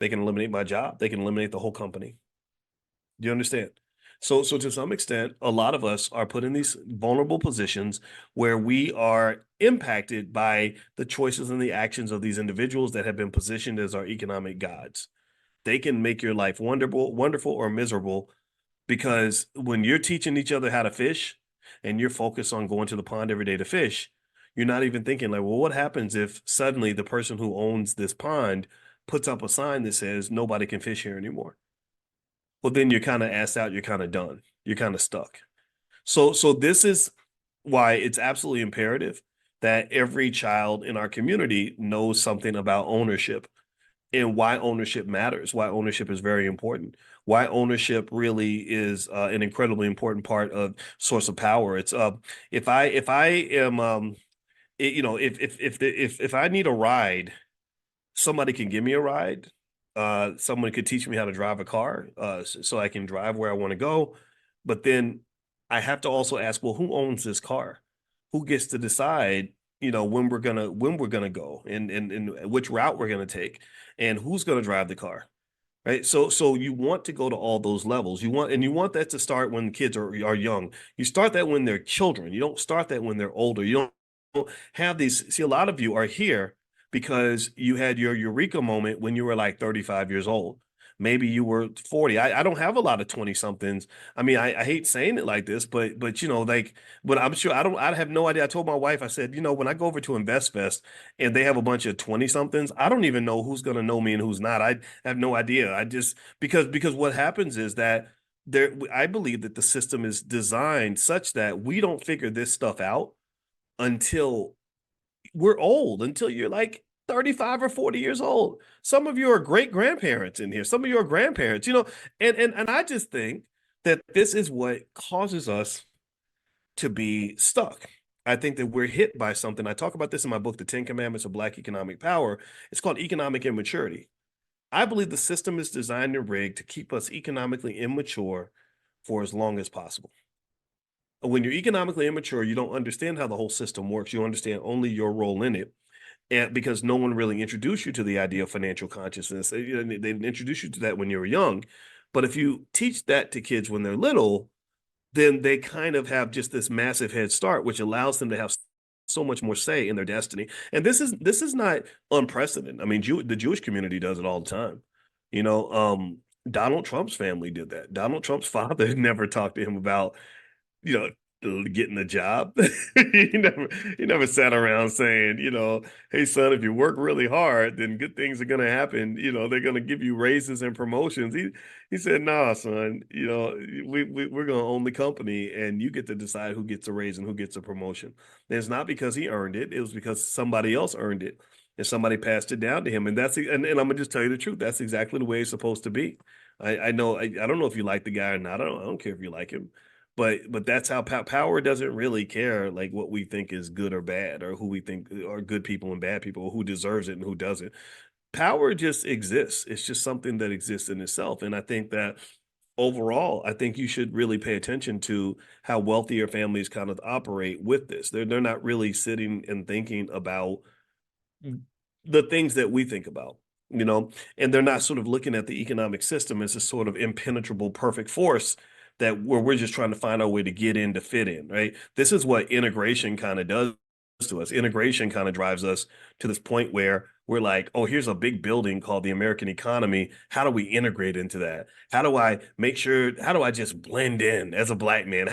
They can eliminate my job. They can eliminate the whole company. Do you understand? So to some extent, a lot of us are put in these vulnerable positions where we are impacted by the choices and the actions of these individuals that have been positioned as our economic gods. They can make your life wonderful or miserable, because when you're teaching each other how to fish and you're focused on going to the pond every day to fish, you're not even thinking like, well, what happens if suddenly the person who owns this pond puts up a sign that says nobody can fish here anymore? Well, then you're kind of asked out, you're kind of done. You're kind of stuck. So this is why it's absolutely imperative that every child in our community knows something about ownership and why ownership matters, why ownership is very important, why ownership really is an incredibly important part of source of power. It's if I am if I need a ride, somebody can give me a ride. Someone could teach me how to drive a car, so I can drive where I want to go. But then I have to also ask, well, who owns this car? Who gets to decide, when we're gonna go, and which route we're gonna take, and who's gonna drive the car? Right. So you want to go to all those levels. You want that to start when kids are young. You start that when they're children. You don't start that when they're older. You don't have these. See, a lot of you are here because you had your eureka moment when you were like 35 years old. Maybe you were 40. I don't have a lot of 20 somethings. I mean, I hate saying it like this, but like, but I'm sure I have no idea. I told my wife, I said, when I go over to InvestFest and they have a bunch of 20 somethings, I don't even know who's gonna know me and who's not. I have no idea. I just because what happens is that I believe that the system is designed such that we don't figure this stuff out until we're old, until you're like 35 or 40 years old. Some of you are great grandparents in here. Some of you are grandparents, and I just think that this is what causes us to be stuck. I think that we're hit by something. I talk about this in my book, The 10 Commandments of Black Economic Power. It's called economic immaturity. I believe the system is designed and rigged to keep us economically immature for as long as possible. When you're economically immature, you don't understand how the whole system works. You understand only your role in it. And because no one really introduced you to the idea of financial consciousness, they didn't introduce you to that when you were young. But if you teach that to kids when they're little, then they kind of have just this massive head start, which allows them to have so much more say in their destiny. And this is not unprecedented. I mean, the Jewish community does it all the time. You know, Donald Trump's family did that. Donald Trump's father never talked to him about, you know, getting a job. he never he never sat around saying, hey son, if you work really hard, then good things are gonna happen. They're gonna give you raises and promotions. He said, nah, son, we're gonna own the company and you get to decide who gets a raise and who gets a promotion. And it's not because he earned it, it was because somebody else earned it and somebody passed it down to him. And I'm gonna just tell you the truth. That's exactly the way it's supposed to be. I know I don't know if you like the guy or not. I don't care if you like him, but that's how power doesn't really care like what we think is good or bad, or who we think are good people and bad people, or who deserves it and who doesn't. Power just exists. It's just something that exists in itself. And I think that overall, I think you should really pay attention to how wealthier families kind of operate with this. They're not really sitting and thinking about the things that we think about, and they're not sort of looking at the economic system as a sort of impenetrable perfect force that where we're just trying to find our way to get in, to fit in, right? This is what integration kind of does to us. Integration kind of drives us to this point where we're like, oh, here's a big building called the American economy. How do we integrate into that? How do I just blend in as a black man?